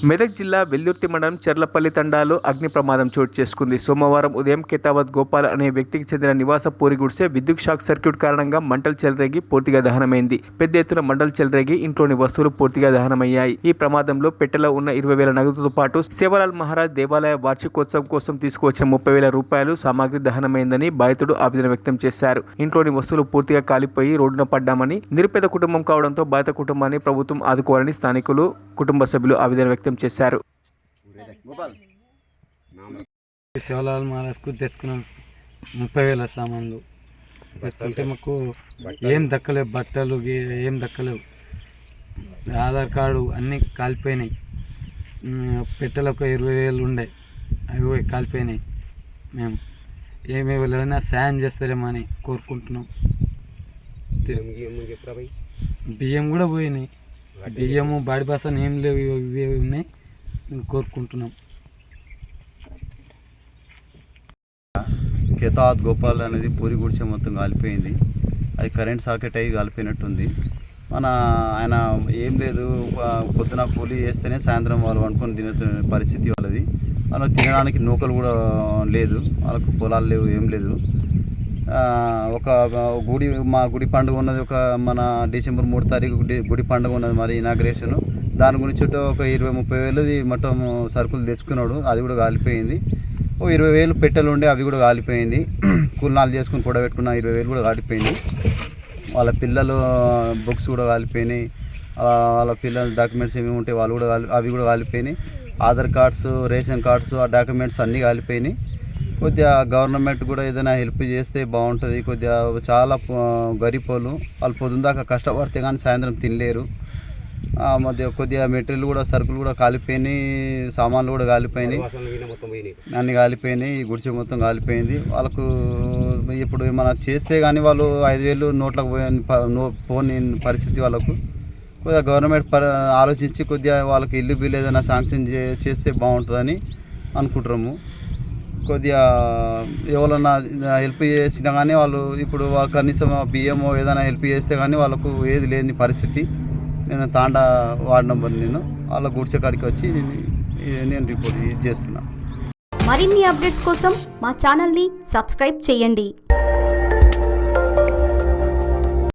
మెదక్ జిల్లా వెల్దుర్తి మండలం చెర్లపల్లి తండాలో అగ్ని ప్రమాదం చోటు చేసుకుంది. సోమవారం ఉదయం కేతావత్ గోపాల్ అనే వ్యక్తికి చెందిన నివాస పూరి గుడిసె విద్యుత్ షాక్ సర్క్యూట్ కారణంగా మంటలు చెలరేగి పూర్తిగా దహనమైంది. పెద్ద ఎత్తున మంటలు చెలరేగి ఇంట్లోని వస్తువులు పూర్తిగా దహనమయ్యాయి. ఈ ప్రమాదంలో పెట్టెలో ఉన్న 20,000 నగదుతో పాటు సేవలాల్ మహారాజ్ దేవాలయ వార్షికోత్సవం కోసం తీసుకువచ్చిన 30,000 రూపాయలు సామాగ్రి దహనమైందని బాధితుడు ఆవేదన వ్యక్తం చేశారు. ఇంట్లోని వస్తువులు పూర్తిగా కాలిపోయి రోడ్డున పడ్డామని, నిరుపేద కుటుంబం కావడంతో బాధిత కుటుంబాన్ని ప్రభుత్వం ఆదుకోవాలని స్థానికులు, కుటుంబ సభ్యులు ఆవేదన వ్యక్తం చేశారు. సేవలాల్ మహారాజ్కు తెచ్చుకున్నాం 30,000 సామాన్లు తెచ్చుకుంటే మాకు ఏం దక్కలేవు, బట్టలు ఏం దక్కలేవు. ఆధార్ కార్డు అన్నీ కాలిపోయినాయి. పెట్టెలకు 20,000 ఉండే, అవి కాలిపోయినాయి. మేము ఏమైనా సాయం చేస్తారేమో అని కోరుకుంటున్నాం. బియ్యం కూడా పోయినాయి. బియ్యము బాడి బాసన ఏం లేవు, ఇవి ఉన్నాయి. కోరుకుంటున్నాం. కేతావత్ గోపాల్ అనేది పూరి గుడిసె మొత్తం కాలిపోయింది. అది కరెంట్ సాకెట్ అయ్యి కాలిపోయినట్టుంది. ఆయన ఏం లేదు, పొద్దున కూలీ చేస్తేనే సాయంత్రం వాళ్ళు వండుకొని తినే పరిస్థితి వాళ్ళది. వాళ్ళకి తినడానికి నూకలు కూడా లేదు, వాళ్ళకు పొలాలు లేవు, ఏం లేదు. ఒక మా గుడి పండుగ ఉన్నది, మన డిసెంబర్ 3 తారీఖు గుడి పండుగ ఉన్నది, మరి ఇనాగ్రేషన్. దాని గురించి ఒక 20-30 వేలది మొత్తం సరుకులు తెచ్చుకున్నాడు, అది కూడా కాలిపోయింది. 20,000 పెట్టెలు ఉండే, అవి కూడా కాలిపోయింది. కూలినాలు చేసుకుని కూడబెట్టుకున్న 20,000 కూడా కాలిపోయింది. వాళ్ళ పిల్లలు బుక్స్ కూడా కాలిపోయినాయి. వాళ్ళ పిల్లల డాక్యుమెంట్స్ ఏమి ఉంటాయి వాళ్ళు కూడా అవి కూడా కాలిపోయినాయి. ఆధార్ కార్డ్స్, రేషన్ కార్డ్స్, ఆ డాక్యుమెంట్స్ అన్నీ కాలిపోయినాయి. కొద్దిగా గవర్నమెంట్ కూడా ఏదైనా హెల్ప్ చేస్తే బాగుంటుంది. కొద్దిగా చాలా గరీబ్ వాళ్ళు పొద్దున్న దాకా కష్టపడితే కానీ సాయంత్రం తినలేరు. మధ్య కొద్దిగా మెటీరియల్ కూడా, సరుకులు కూడా కాలిపోయినాయి, సామాన్లు కూడా కాలిపోయినాయి, అన్నీ కాలిపోయినాయి. ఈ గుడిసె మొత్తం కాలిపోయింది. వాళ్ళకు ఇప్పుడు మనం చేస్తే కానీ వాళ్ళు 5,000 నోట్లకు పోని పరిస్థితి వాళ్ళకు. కొద్దిగా గవర్నమెంట్ ఆలోచించి కొద్దిగా వాళ్ళకి ఇల్లు బిల్లు ఏదైనా శాంక్షన్ చేస్తే బాగుంటుందని అనుకుంటున్నాము. కొద్దిగా ఎవరన్నా హెల్ప్ చేసినా కానీ వాళ్ళు ఇప్పుడు కనీసం బియ్యమో ఏదైనా హెల్ప్ చేస్తే కానీ వాళ్ళకు ఏది లేని పరిస్థితి. నేను తాండా వార్డు నంబర్ వాళ్ళ గుడిసె కాడికి వచ్చి నేను రిపోర్ట్ చేస్తున్నా. మరిన్ని అప్డేట్స్ కోసం మా ఛానల్ని సబ్స్క్రైబ్ చేయండి.